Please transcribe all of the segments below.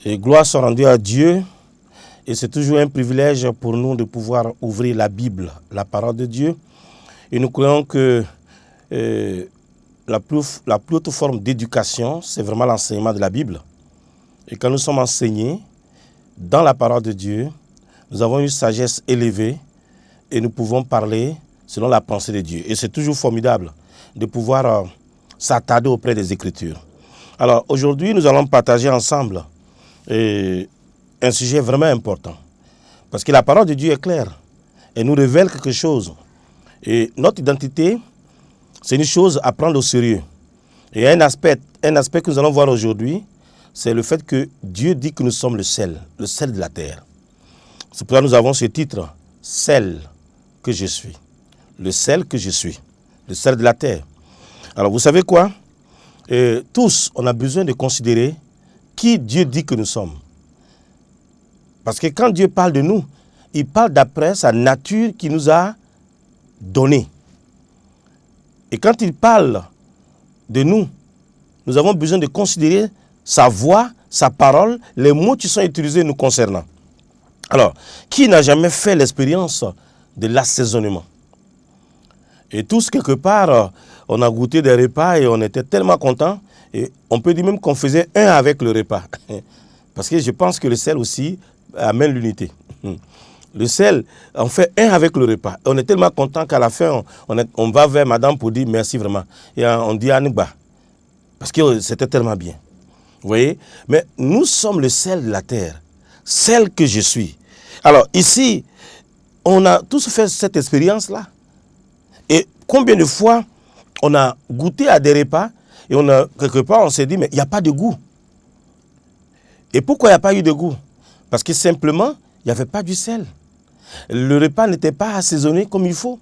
Et gloire soit rendue à Dieu. Et c'est toujours un privilège pour nous de pouvoir ouvrir la Bible, la parole de Dieu. Et nous croyons que la plus haute forme d'éducation, c'est vraiment l'enseignement de la Bible. Et quand nous sommes enseignés dans la parole de Dieu, nous avons une sagesse élevée et nous pouvons parler selon la pensée de Dieu. Et c'est toujours formidable de pouvoir s'attarder auprès des Écritures. Alors aujourd'hui, nous allons partager ensemble un sujet vraiment important. Parce que la parole de Dieu est claire. Elle nous révèle quelque chose. Et notre identité, c'est une chose à prendre au sérieux. Et un aspect que nous allons voir aujourd'hui, c'est le fait que Dieu dit que nous sommes le sel de la terre. C'est pourquoi nous avons ce titre, sel que je suis. Le sel que je suis. Le sel de la terre. Alors vous savez quoi? Tous, on a besoin de considérer qui Dieu dit que nous sommes. Parce que quand Dieu parle de nous, il parle d'après sa nature qu'il nous a donnée. Et quand il parle de nous, nous avons besoin de considérer sa voix, sa parole, les mots qui sont utilisés nous concernant. Alors, qui n'a jamais fait l'expérience de l'assaisonnement? Et tous, quelque part, on a goûté des repas et on était tellement contents. Et on peut dire même qu'on faisait un avec le repas. Parce que je pense que le sel aussi amène l'unité. Le sel, on fait un avec le repas. Et on est tellement content qu'à la fin, on va vers madame pour dire merci vraiment. Et on dit Anigba. Parce que c'était tellement bien. Vous voyez? Mais nous sommes le sel de la terre. Sel que je suis. Alors ici, on a tous fait cette expérience-là. Et combien de fois on a goûté à des repas et quelque part on s'est dit mais il n'y a pas de goût. Et pourquoi il n'y a pas eu de goût? Parce que simplement, il n'y avait pas du sel. Le repas n'était pas assaisonné comme il faut.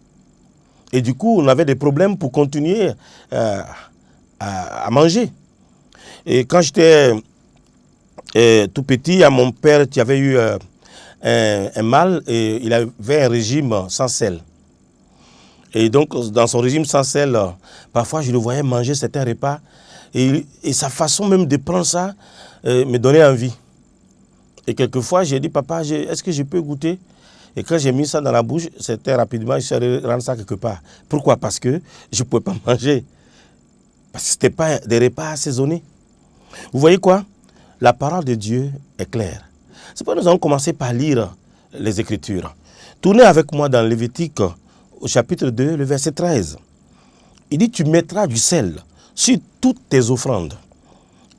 Et du coup, on avait des problèmes pour continuer à manger. Et quand j'étais tout petit, à mon père qui avait eu un mal, et il avait un régime sans sel. Et donc, dans son régime sans sel, parfois je le voyais manger certains repas. Et sa façon même de prendre ça me donnait envie. Et quelquefois, j'ai dit, papa, est-ce que je peux goûter? Et quand j'ai mis ça dans la bouche, c'était rapidement, je suis allé rendre ça quelque part. Pourquoi? Parce que je ne pouvais pas manger. Parce que ce n'était pas des repas assaisonnés. Vous voyez quoi? La parole de Dieu est claire. C'est pourquoi nous allons commencer par lire les Écritures. Tournez avec moi dans Lévitique, au chapitre 2, le verset 13. Il dit, tu mettras du sel sur toutes tes offrandes.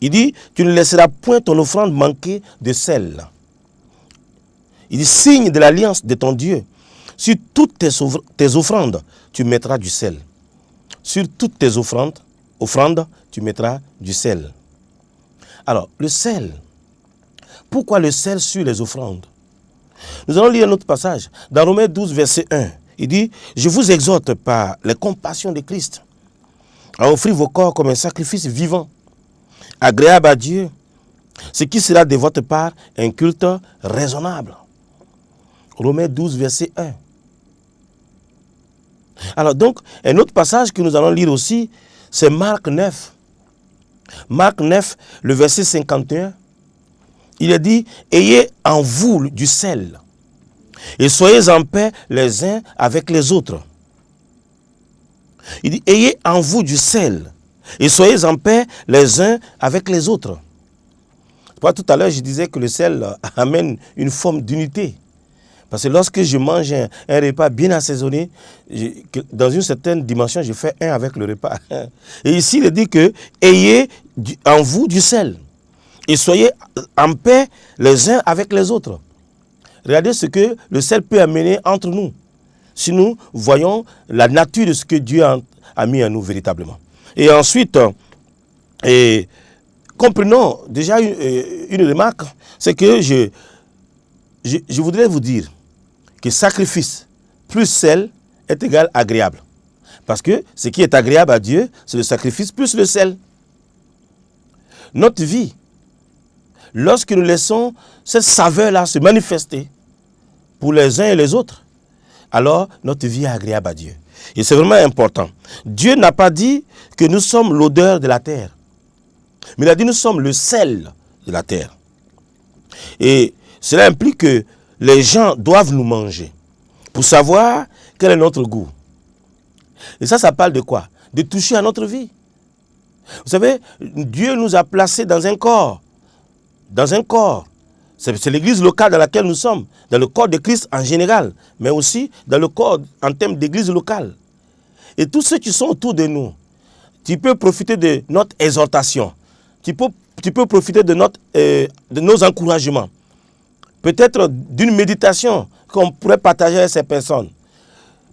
Il dit, tu ne laisseras point ton offrande manquer de sel. Il dit, signe de l'alliance de ton Dieu. Sur toutes tes offrandes, tu mettras du sel. Sur toutes tes offrandes, tu mettras du sel. Alors, le sel. Pourquoi le sel sur les offrandes? Nous allons lire un autre passage. Dans Romains 12, verset 1. Il dit, je vous exhorte par les compassions de Christ à offrir vos corps comme un sacrifice vivant, agréable à Dieu, ce qui sera de votre part un culte raisonnable. Romains 12, verset 1. Alors donc, un autre passage que nous allons lire aussi, c'est Marc 9. Marc 9, le verset 51. Il est dit, ayez en vous du sel, et soyez en paix les uns avec les autres. Il dit, ayez en vous du sel, et soyez en paix les uns avec les autres. Tout à l'heure, je disais que le sel amène une forme d'unité. Parce que lorsque je mange un repas bien assaisonné, dans une certaine dimension, je fais un avec le repas. Et ici, il dit que ayez en vous du sel, et soyez en paix les uns avec les autres. Regardez ce que le sel peut amener entre nous, si nous voyons la nature de ce que Dieu a mis en nous véritablement. Et ensuite, comprenons déjà une remarque, c'est que je voudrais vous dire que sacrifice plus sel est égal à agréable. Parce que ce qui est agréable à Dieu, c'est le sacrifice plus le sel. Notre vie, lorsque nous laissons cette saveur-là se manifester pour les uns et les autres, alors notre vie est agréable à Dieu. Et c'est vraiment important. Dieu n'a pas dit que nous sommes l'odeur de la terre, mais il a dit que nous sommes le sel de la terre. Et cela implique que les gens doivent nous manger pour savoir quel est notre goût. Et ça parle de quoi? De toucher à notre vie. Vous savez, Dieu nous a placés dans un corps. Dans un corps. C'est l'église locale dans laquelle nous sommes, dans le corps de Christ en général, mais aussi dans le corps en termes d'église locale. Et tous ceux qui sont autour de nous, tu peux profiter de notre exhortation, tu peux profiter de nos encouragements, peut-être d'une méditation qu'on pourrait partager avec ces personnes.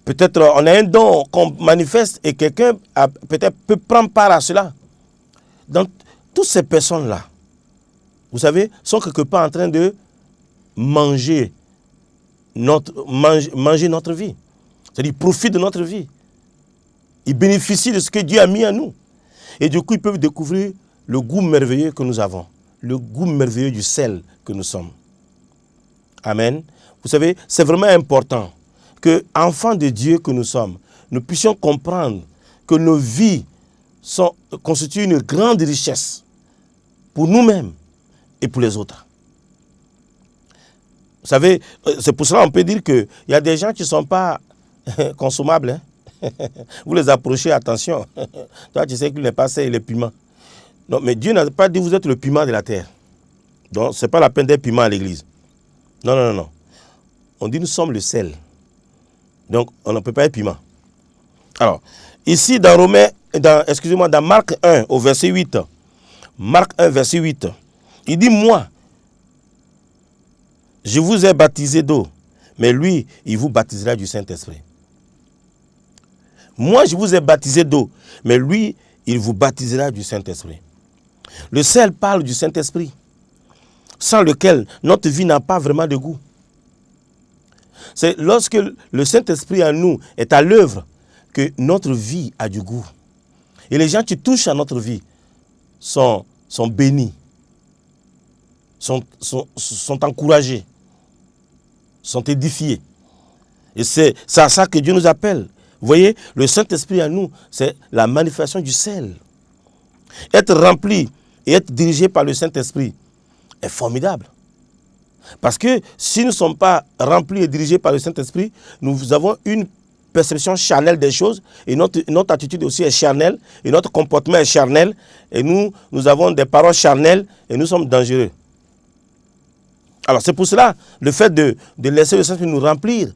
Peut-être on a un don qu'on manifeste et quelqu'un peut-être peut prendre part à cela. Donc, toutes ces personnes-là, vous savez, sont quelque part en train de manger notre vie. C'est-à-dire, ils profitent de notre vie. Ils bénéficient de ce que Dieu a mis en nous. Et du coup, ils peuvent découvrir le goût merveilleux que nous avons. Le goût merveilleux du sel que nous sommes. Amen. Vous savez, c'est vraiment important que, enfants de Dieu que nous sommes, nous puissions comprendre que nos vies constituent une grande richesse pour nous-mêmes et pour les autres. Vous savez, c'est pour cela qu'on peut dire qu'il y a des gens qui ne sont pas consommables. Vous les approchez, attention. Toi, tu sais qu'il n'est pas ça, il est piment. Non, mais Dieu n'a pas dit que vous êtes le piment de la terre. Donc, ce n'est pas la peine d'être piment à l'église. Non, non, non, non. On dit nous sommes le sel. Donc, on ne peut pas être piment. Alors, ici, dans Marc 1, au verset 8. Marc 1, verset 8. Il dit, moi, je vous ai baptisé d'eau, mais lui, il vous baptisera du Saint-Esprit. Moi, je vous ai baptisé d'eau, mais lui, il vous baptisera du Saint-Esprit. Le sel parle du Saint-Esprit, sans lequel notre vie n'a pas vraiment de goût. C'est lorsque le Saint-Esprit en nous est à l'œuvre que notre vie a du goût. Et les gens qui touchent à notre vie sont bénis, sont encouragés, sont édifiés. Et c'est à ça que Dieu nous appelle. Vous voyez, le Saint-Esprit en nous, c'est la manifestation du sel. Être rempli et être dirigé par le Saint-Esprit est formidable. Parce que si nous ne sommes pas remplis et dirigés par le Saint-Esprit, nous avons une perception charnelle des choses et notre attitude aussi est charnelle et notre comportement est charnel et nous avons des paroles charnelles et nous sommes dangereux. Alors c'est pour cela, le fait de laisser le Saint-Esprit nous remplir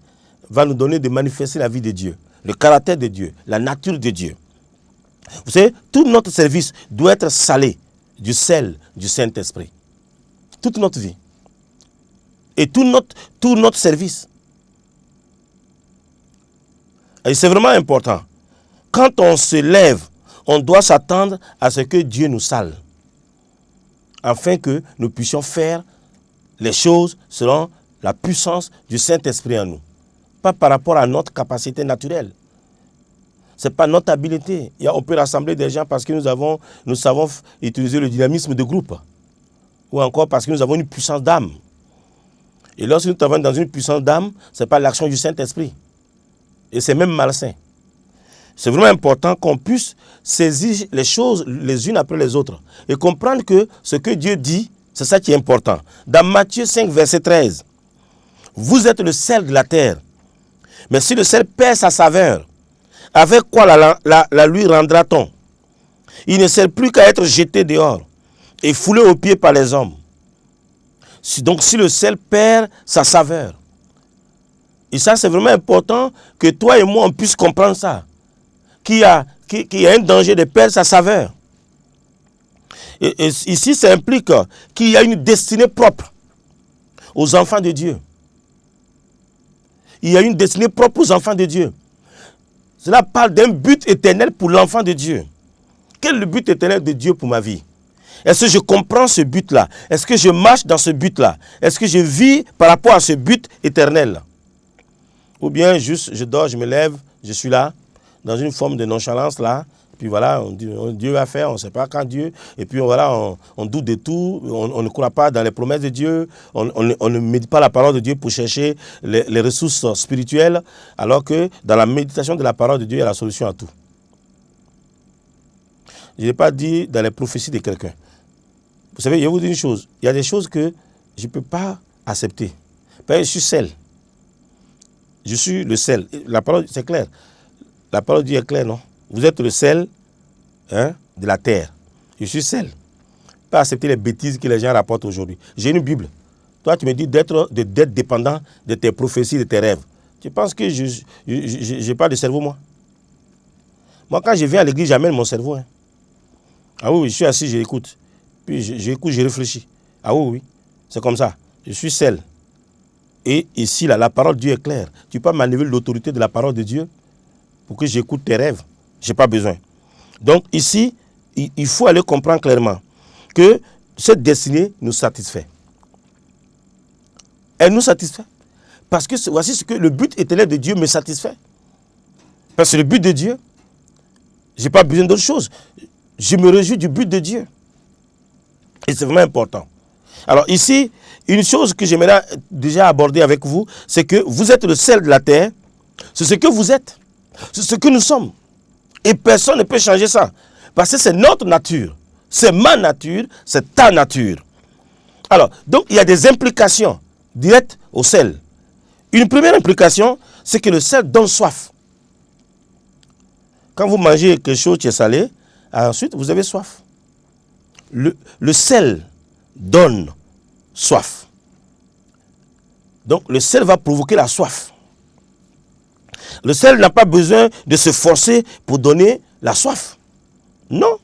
va nous donner de manifester la vie de Dieu, le caractère de Dieu, la nature de Dieu. Vous savez, tout notre service doit être salé du sel du Saint-Esprit. Toute notre vie. Et tout notre service. Et c'est vraiment important. Quand on se lève, on doit s'attendre à ce que Dieu nous sale. Afin que nous puissions faire les choses selon la puissance du Saint-Esprit en nous. Pas par rapport à notre capacité naturelle. Ce n'est pas notre habileté. On peut rassembler des gens parce que nous savons utiliser le dynamisme de groupe. Ou encore parce que nous avons une puissance d'âme. Et lorsque nous travaillons dans une puissance d'âme, ce n'est pas l'action du Saint-Esprit. Et c'est même malsain. C'est vraiment important qu'on puisse saisir les choses les unes après les autres. Et comprendre que ce que Dieu dit, c'est ça qui est important. Dans Matthieu 5, verset 13, vous êtes le sel de la terre. Mais si le sel perd sa saveur, avec quoi la lui rendra-t-on? Il ne sert plus qu'à être jeté dehors et foulé aux pieds par les hommes. Donc si le sel perd sa saveur, et ça c'est vraiment important que toi et moi on puisse comprendre ça, qu'il y a un danger de perdre sa saveur. Et ici ça implique qu'il y a une destinée propre aux enfants de Dieu. Il y a une destinée propre aux enfants de Dieu. Cela parle d'un but éternel pour l'enfant de Dieu. Quel est le but éternel de Dieu pour ma vie? Est-ce que je comprends ce but-là? Est-ce que je marche dans ce but-là? Est-ce que je vis par rapport à ce but éternel? Ou bien juste je dors, je me lève, je suis là, dans une forme de nonchalance là, puis voilà, on dit Dieu va faire, on ne sait pas quand Dieu, et puis voilà, on doute de tout, on ne croit pas dans les promesses de Dieu, on ne médite pas la parole de Dieu pour chercher les ressources spirituelles, alors que dans la méditation de la parole de Dieu, il y a la solution à tout. Je n'ai pas dit dans les prophéties de quelqu'un. Vous savez, je vais vous dire une chose. Il y a des choses que je ne peux pas accepter. Parce que je suis sel. Je suis le sel. La parole, c'est clair. La parole de Dieu est claire, non? Vous êtes le sel de la terre. Je suis sel. Pas accepter les bêtises que les gens rapportent aujourd'hui. J'ai une Bible. Toi, tu me dis d'être dépendant de tes prophéties, de tes rêves. Tu penses que je n'ai pas de cerveau, moi? Moi, quand je viens à l'église, j'amène mon cerveau. Ah oui, je suis assis, j'écoute. Puis j'écoute, je réfléchis. Ah oui, c'est comme ça. Je suis sel. Et ici, là, la parole de Dieu est claire. Tu peux m'enlever l'autorité de la parole de Dieu pour que j'écoute tes rêves. Je n'ai pas besoin. Donc ici, il faut aller comprendre clairement que cette destinée nous satisfait. Elle nous satisfait. Parce que voici ce que le but éternel de Dieu me satisfait. Parce que le but de Dieu, je n'ai pas besoin d'autre chose. Je me réjouis du but de Dieu. Et c'est vraiment important. Alors ici, une chose que j'aimerais déjà aborder avec vous, c'est que vous êtes le sel de la terre. C'est ce que vous êtes. C'est ce que nous sommes. Et personne ne peut changer ça. Parce que c'est notre nature. C'est ma nature, c'est ta nature. Alors, donc il y a des implications directes au sel. Une première implication, c'est que le sel donne soif. Quand vous mangez quelque chose qui est salé, ensuite vous avez soif. Le sel donne soif. Donc le sel va provoquer la soif. Le sel n'a pas besoin de se forcer pour donner la soif. Non.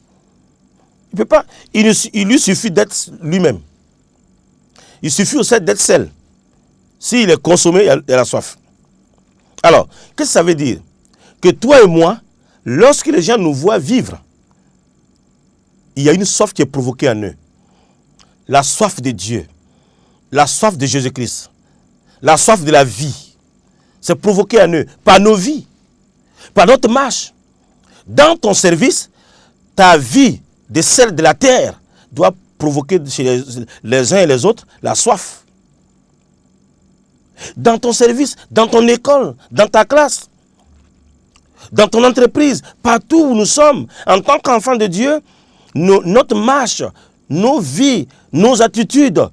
Il peut pas. Il lui suffit d'être lui-même. Il suffit au sel d'être sel. S'il est consommé, il y a la soif. Alors, qu'est-ce que ça veut dire? Que toi et moi, lorsque les gens nous voient vivre, il y a une soif qui est provoquée en eux. La soif de Dieu. La soif de Jésus-Christ. La soif de la vie. C'est provoqué en eux par nos vies, par notre marche. Dans ton service, ta vie de celle de la terre doit provoquer chez les uns et les autres la soif. Dans ton service, dans ton école, dans ta classe, dans ton entreprise, partout où nous sommes, en tant qu'enfants de Dieu, notre marche, nos vies, nos attitudes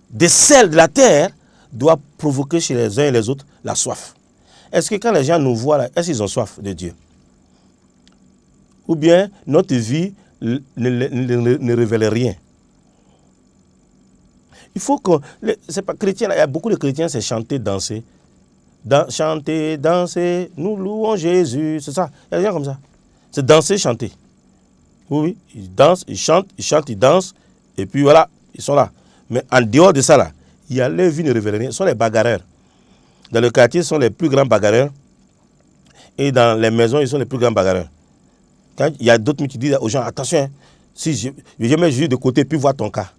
de celles de la terre doit provoquer chez les uns et les autres la soif. Est-ce que quand les gens nous voient, est-ce qu'ils ont soif de Dieu? Ou bien notre vie ne révèle rien? Il faut que... C'est pas chrétien, il y a beaucoup de chrétiens, c'est chanter, danser. Chanter, danser, nous louons Jésus. C'est ça, il y a rien comme ça. C'est danser, chanter. Oui, ils dansent, ils chantent, ils dansent. Et puis voilà, ils sont là. Mais en dehors de ça, là, il y a leur vie ne révèle rien. Ce sont les bagarreurs. Dans le quartier, ce sont les plus grands bagarreurs. Et dans les maisons, ils sont les plus grands bagarreurs. Quand il y a d'autres qui disent aux gens, attention, hein, si je mets Jésus de côté, puis voir ton cas.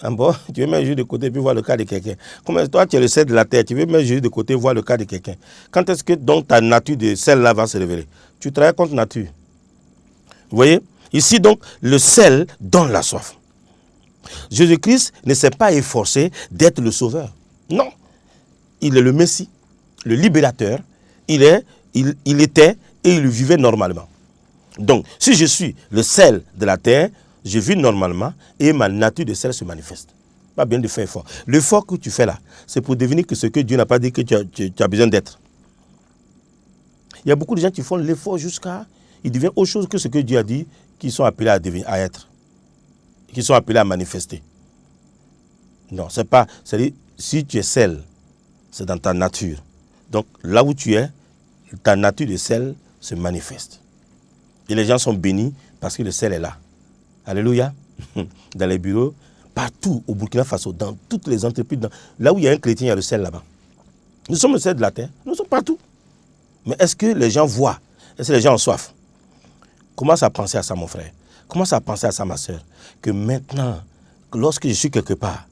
Ah bon, tu veux mettre Jésus de côté, puis voir le cas de quelqu'un. Comme toi, tu es le sel de la terre, tu veux mettre Jésus de côté, voir le cas de quelqu'un. Quand est-ce que donc ta nature de sel-là va se révéler? Tu travailles contre nature. Vous voyez? Ici, donc, le sel donne la soif. Jésus-Christ ne s'est pas efforcé d'être le sauveur. Non. Il est le Messie, le libérateur. Il était et il vivait normalement. Donc, si je suis le sel de la terre, je vis normalement et ma nature de sel se manifeste. Pas bien de faire effort. L'effort que tu fais là, c'est pour devenir que ce que Dieu n'a pas dit que tu as besoin d'être. Il y a beaucoup de gens qui font l'effort jusqu'à... Ils deviennent autre chose que ce que Dieu a dit, qu'ils sont appelés à devenir, à être. Qu'ils sont appelés à manifester. Non, c'est pas... C'est-à-dire, si tu es sel, c'est dans ta nature. Donc, là où tu es, ta nature de sel se manifeste. Et les gens sont bénis parce que le sel est là. Alléluia. Dans les bureaux, partout au Burkina Faso, dans toutes les entreprises, là où il y a un chrétien, il y a le sel là-bas. Nous sommes le sel de la terre, nous sommes partout. Mais est-ce que les gens voient? Est-ce que les gens ont soif? Commence à penser à ça, mon frère. Commence à penser à ça, ma soeur. Que maintenant, lorsque je suis quelque part,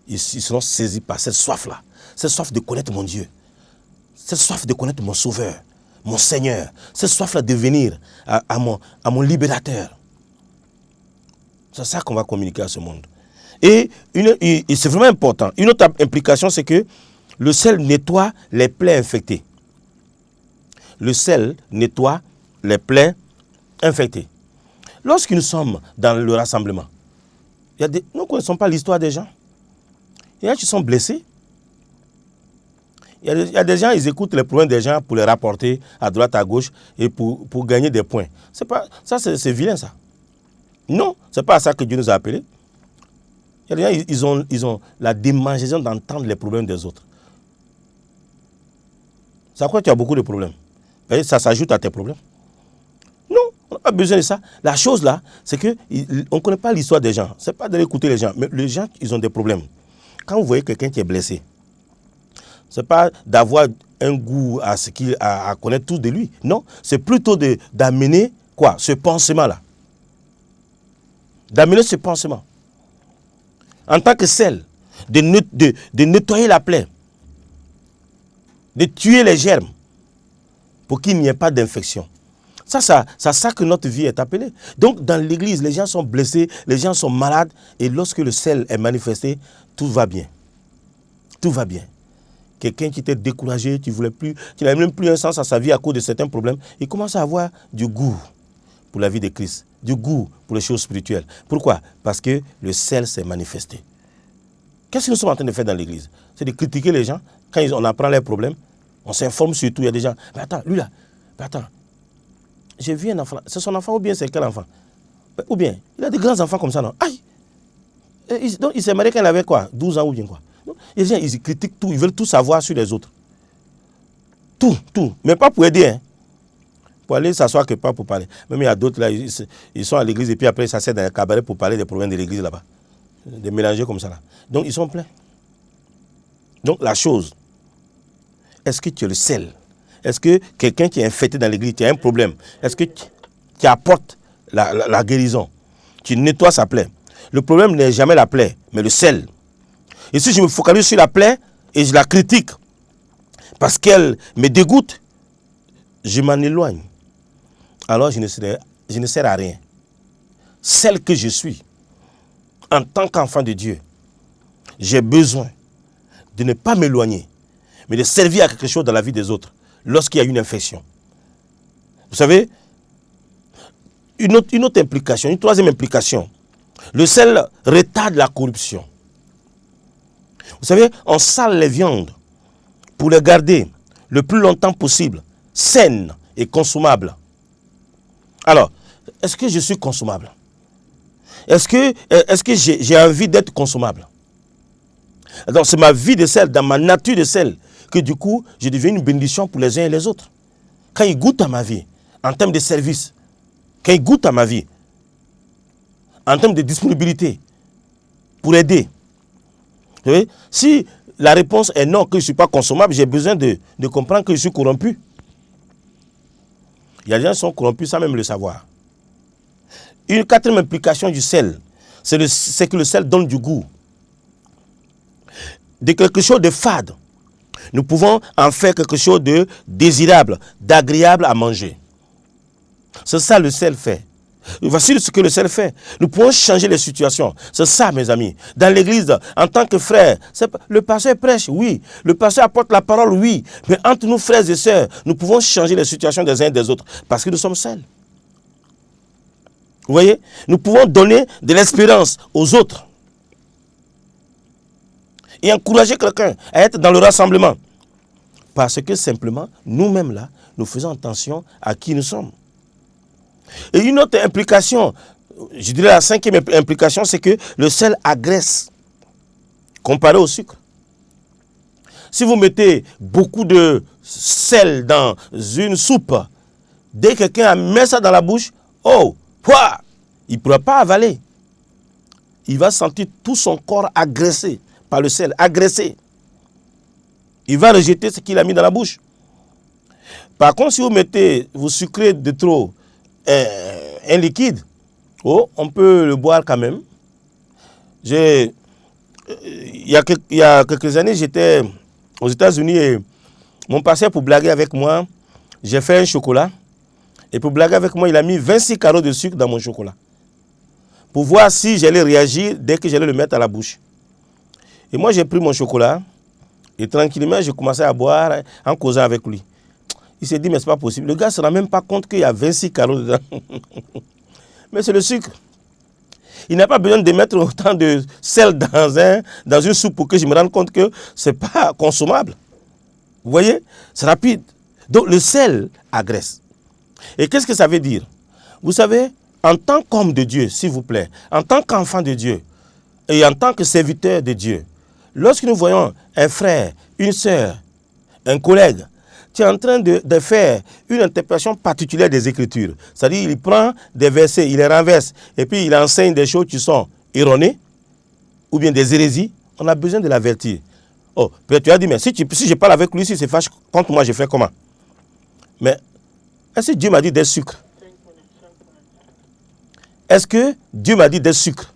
ils seront saisis par cette soif-là. Cette soif de connaître mon Dieu. Cette soif de connaître mon Sauveur, mon Seigneur. Cette soif-là de venir à mon libérateur. C'est ça qu'on va communiquer à ce monde. Et c'est vraiment important. Une autre implication, c'est que le sel nettoie les plaies infectées. Le sel nettoie les plaies infectées. Lorsque nous sommes dans le rassemblement, nous ne connaissons pas l'histoire des gens. Il y a des gens qui sont blessés. Il y a des gens, ils écoutent les problèmes des gens pour les rapporter à droite, à gauche et pour gagner des points. C'est vilain ça. Non, ce n'est pas à ça que Dieu nous a appelés. Il y a des gens, ils ont la démangeaison d'entendre les problèmes des autres. Ça croit que tu as beaucoup de problèmes. Et ça s'ajoute à tes problèmes. Non, on n'a pas besoin de ça. La chose là, c'est qu'on ne connaît pas l'histoire des gens. Ce n'est pas d'aller écouter les gens. Mais les gens, ils ont des problèmes. Quand vous voyez quelqu'un qui est blessé, ce n'est pas d'avoir un goût à connaître tout de lui. Non, c'est plutôt d'amener quoi? Ce pensement-là. D'amener ce pensement. En tant que sel, de nettoyer la plaie, de tuer les germes pour qu'il n'y ait pas d'infection. C'est ça que notre vie est appelée. Donc dans l'église, les gens sont blessés, les gens sont malades et lorsque le sel est manifesté, tout va bien. Tout va bien. Quelqu'un qui était découragé, qui n'avait même plus un sens à sa vie à cause de certains problèmes, il commence à avoir du goût pour la vie de Christ, du goût pour les choses spirituelles. Pourquoi? Parce que le sel s'est manifesté. Qu'est-ce que nous sommes en train de faire dans l'église? C'est de critiquer les gens. Quand on apprend leurs problèmes, on s'informe surtout. Il y a des gens, mais attends, lui là, mais attends, j'ai vu un enfant, c'est son enfant ou bien c'est quel enfant? Ou bien, il a des grands enfants comme ça, non? Aïe! Donc il s'est marié quand il avait quoi? 12 ans ou bien quoi? Les gens, ils critiquent tout, ils veulent tout savoir sur les autres. Tout. Mais pas pour aider, hein. Pour aller s'asseoir quelque part pour parler. Même il y a d'autres là, ils sont à l'église et puis après ils s'asseyent dans un cabaret pour parler des problèmes de l'église là-bas. Des mélangés comme ça là. Donc ils sont pleins. Donc la chose, est-ce que tu es le sel? Est-ce que quelqu'un qui est infecté dans l'église, tu as un problème? Est-ce que tu apportes la guérison? Tu nettoies sa plaie. Le problème n'est jamais la plaie, mais le sel. Et si je me focalise sur la plaie et je la critique parce qu'elle me dégoûte, je m'en éloigne. Alors je ne sers à rien. Celle que je suis, en tant qu'enfant de Dieu, j'ai besoin de ne pas m'éloigner, mais de servir à quelque chose dans la vie des autres lorsqu'il y a une infection. Vous savez, une autre implication, une troisième implication, le sel retarde la corruption. Vous savez, on sale les viandes pour les garder le plus longtemps possible, saines et consommables. Alors, est-ce que je suis consommable? Est-ce que j'ai envie d'être consommable? Donc, c'est ma vie de sel, dans ma nature de sel, que du coup, je deviens une bénédiction pour les uns et les autres. Quand ils goûtent à ma vie, en termes de service, quand ils goûtent à ma vie, en termes de disponibilité, pour aider. Vous savez, si la réponse est non, que je ne suis pas consommable, j'ai besoin de comprendre que je suis corrompu. Il y a des gens qui sont corrompus sans même le savoir. Une quatrième implication du sel, c'est que le sel donne du goût. De quelque chose de fade, nous pouvons en faire quelque chose de désirable, d'agréable à manger. C'est ça le sel fait. Voici ce que le sel fait. Nous pouvons changer les situations. C'est ça, mes amis. Dans l'église, en tant que frères, le pasteur prêche, oui. Le pasteur apporte la parole, oui. Mais entre nous, frères et sœurs, nous pouvons changer les situations des uns et des autres parce que nous sommes seuls. Vous voyez? Nous pouvons donner de l'espérance aux autres et encourager quelqu'un à être dans le rassemblement. Parce que simplement, nous-mêmes là, nous faisons attention à qui nous sommes. Et une autre implication, je dirais la cinquième implication, c'est que le sel agresse comparé au sucre. Si vous mettez beaucoup de sel dans une soupe, dès que quelqu'un met ça dans la bouche, il ne pourra pas avaler. Il va sentir tout son corps agressé par le sel, agressé. Il va rejeter ce qu'il a mis dans la bouche. Par contre, si vous sucrez de trop un liquide, on peut le boire quand même. Il y a quelques années, j'étais aux États-Unis et mon pasteur, pour blaguer avec moi, j'ai fait un chocolat. Et pour blaguer avec moi, il a mis 26 carreaux de sucre dans mon chocolat. Pour voir si j'allais réagir dès que j'allais le mettre à la bouche. Et moi, j'ai pris mon chocolat et tranquillement, j'ai commencé à boire en causant avec lui. Il s'est dit, mais ce n'est pas possible. Le gars ne se rend même pas compte qu'il y a 26 carreaux dedans. Mais c'est le sucre. Il n'a pas besoin de mettre autant de sel dans une soupe pour que je me rende compte que ce n'est pas consommable. Vous voyez? C'est rapide. Donc le sel agresse. Et qu'est-ce que ça veut dire? Vous savez, en tant qu'homme de Dieu, s'il vous plaît, en tant qu'enfant de Dieu et en tant que serviteur de Dieu, lorsque nous voyons un frère, une sœur, un collègue, tu es en train de faire une interprétation particulière des Écritures. C'est-à-dire, il prend des versets, il les renverse, et puis il enseigne des choses qui sont erronées, ou bien des hérésies. On a besoin de l'avertir. Oh, peut-être tu as dit, mais si je parle avec lui, si c'est fâche contre moi, je fais comment? Mais est-ce que Dieu m'a dit des sucres? Est-ce que Dieu m'a dit des sucres?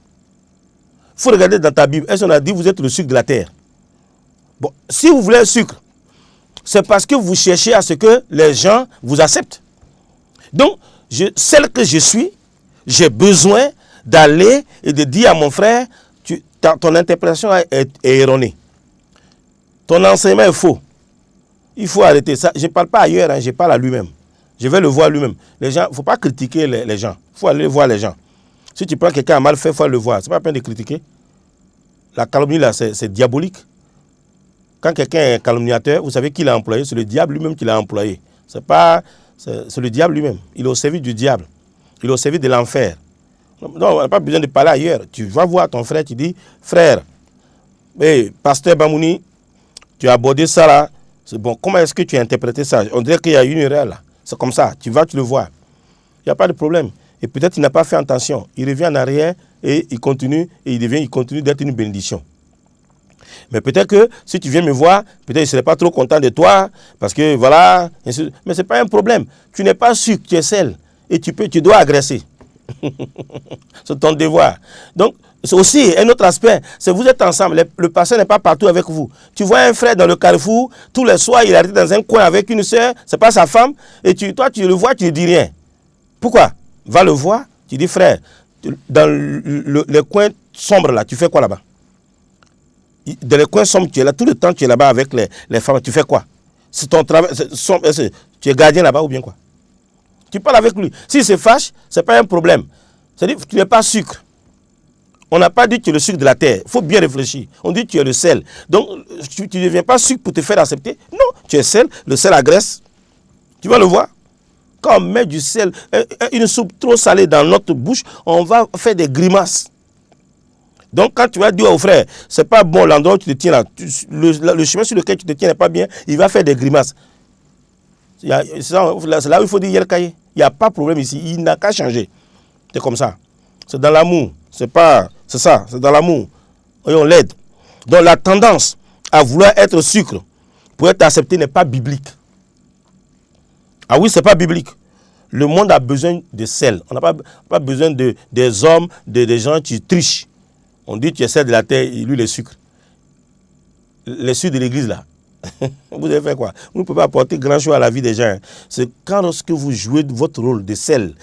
Il faut regarder dans ta Bible. Est-ce qu'on a dit vous êtes le sucre de la terre? Bon, si vous voulez un sucre, c'est parce que vous cherchez à ce que les gens vous acceptent. Donc, celle que je suis, j'ai besoin d'aller et de dire à mon frère, ton interprétation est erronée. Ton enseignement est faux. Il faut arrêter ça. Je ne parle pas ailleurs, hein, je parle à lui-même. Je vais le voir lui-même. Les gens, il ne faut pas critiquer les gens. Il faut aller voir les gens. Si tu prends quelqu'un à mal fait, il faut le voir. Ce n'est pas la peine de critiquer. La calomnie, là, c'est diabolique. Quand quelqu'un est calomniateur, vous savez qui l'a employé? C'est le diable lui-même qui l'a employé. C'est le diable lui-même. Il est au service du diable. Il est au service de l'enfer. Non, on n'a pas besoin de parler ailleurs. Tu vas voir ton frère, tu dis, frère, hey, pasteur Bamouni, tu as abordé ça là. C'est bon, comment est-ce que tu as interprété ça? On dirait qu'il y a une erreur là. C'est comme ça, tu vas, tu le vois. Il n'y a pas de problème. Et peut-être qu'il n'a pas fait attention. Il revient en arrière et il continue d'être une bénédiction. Mais peut-être que si tu viens me voir, peut-être que je ne serai pas trop content de toi, parce que voilà, mais ce n'est pas un problème. Tu n'es pas sûr que tu es seul et tu dois agresser. C'est ton devoir. Donc, c'est aussi un autre aspect, c'est que vous êtes ensemble, le pasteur n'est pas partout avec vous. Tu vois un frère dans le carrefour, tous les soirs il est arrêté dans un coin avec une soeur, c'est pas sa femme, et toi tu le vois, tu ne dis rien. Pourquoi? Va le voir, tu dis frère, dans les coins sombres là, tu fais quoi là-bas? Dans les coins sombres, tu es là, tout le temps tu es là-bas avec les femmes, tu fais quoi? C'est ton travail, tu es gardien là-bas ou bien quoi? Tu parles avec lui. S'il se fâche, ce n'est pas un problème. C'est-à-dire que tu n'es pas sucre. On n'a pas dit que tu es le sucre de la terre. Il faut bien réfléchir. On dit que tu es le sel. Donc, tu ne deviens pas sucre pour te faire accepter. Non, tu es sel. Le sel agresse. Tu vas le voir. Quand on met du sel, une soupe trop salée dans notre bouche, on va faire des grimaces. Donc, quand tu vas dire au frère, ce n'est pas bon l'endroit où tu te tiens là, le chemin sur lequel tu te tiens n'est pas bien, il va faire des grimaces. C'est là où il faut dire Yerkaye. Il n'y a pas de problème ici. Il n'a qu'à changer. C'est comme ça. C'est dans l'amour. C'est ça. C'est dans l'amour. Et on l'aide. Donc la tendance à vouloir être sucre pour être accepté n'est pas biblique. Ah oui, c'est pas biblique. Le monde a besoin de sel. On n'a pas besoin des hommes, des gens qui trichent. On dit tu es sel de la terre et lui le sucre. Les sucres de l'église là. Vous avez fait quoi? Vous ne pouvez pas apporter grand chose à la vie des gens. C'est quand lorsque vous jouez votre rôle de sel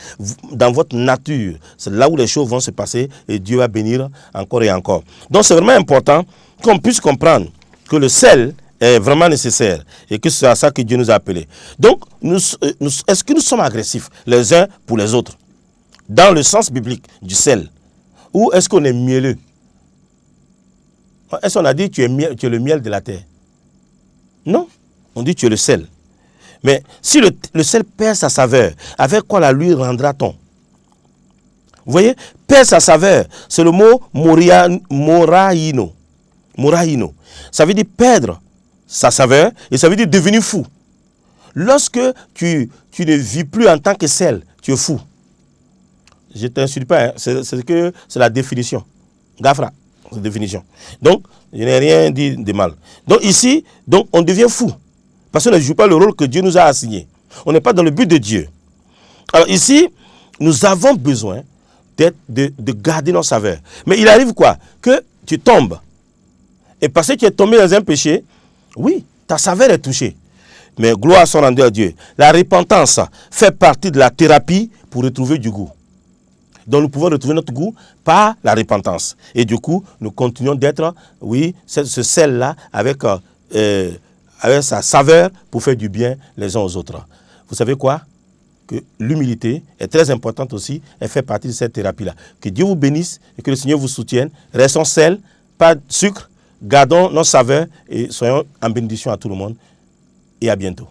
dans votre nature, c'est là où les choses vont se passer et Dieu va bénir encore et encore. Donc c'est vraiment important qu'on puisse comprendre que le sel est vraiment nécessaire et que c'est à ça que Dieu nous a appelés. Donc, est-ce que nous sommes agressifs les uns pour les autres dans le sens biblique du sel? Ou est-ce qu'on est mielleux? Est-ce qu'on a dit tu es le miel de la terre? Non, on dit tu es le sel. Mais si le sel perd sa saveur, avec quoi la lui rendra-t-on? Vous voyez, perd sa saveur, c'est le mot moraïno. Moraïno. Ça veut dire perdre sa saveur et ça veut dire devenir fou. Lorsque tu ne vis plus en tant que sel, tu es fou. Je ne t'insulte pas, hein. C'est la définition. Gafra, c'est la définition. Donc, je n'ai rien dit de mal. Donc ici, on devient fou. Parce qu'on ne joue pas le rôle que Dieu nous a assigné. On n'est pas dans le but de Dieu. Alors ici, nous avons besoin de garder nos saveurs. Mais il arrive quoi? Que tu tombes. Et parce que tu es tombé dans un péché, oui, ta saveur est touchée. Mais gloire soit rendue à Dieu. La repentance fait partie de la thérapie pour retrouver du goût. Donc nous pouvons retrouver notre goût par la repentance. Et du coup, nous continuons d'être, oui, ce sel-là avec sa saveur pour faire du bien les uns aux autres. Vous savez quoi? que l'humilité est très importante aussi. Elle fait partie de cette thérapie-là. Que Dieu vous bénisse et que le Seigneur vous soutienne. Restons sel, pas de sucre. Gardons nos saveurs et soyons en bénédiction à tout le monde. Et à bientôt.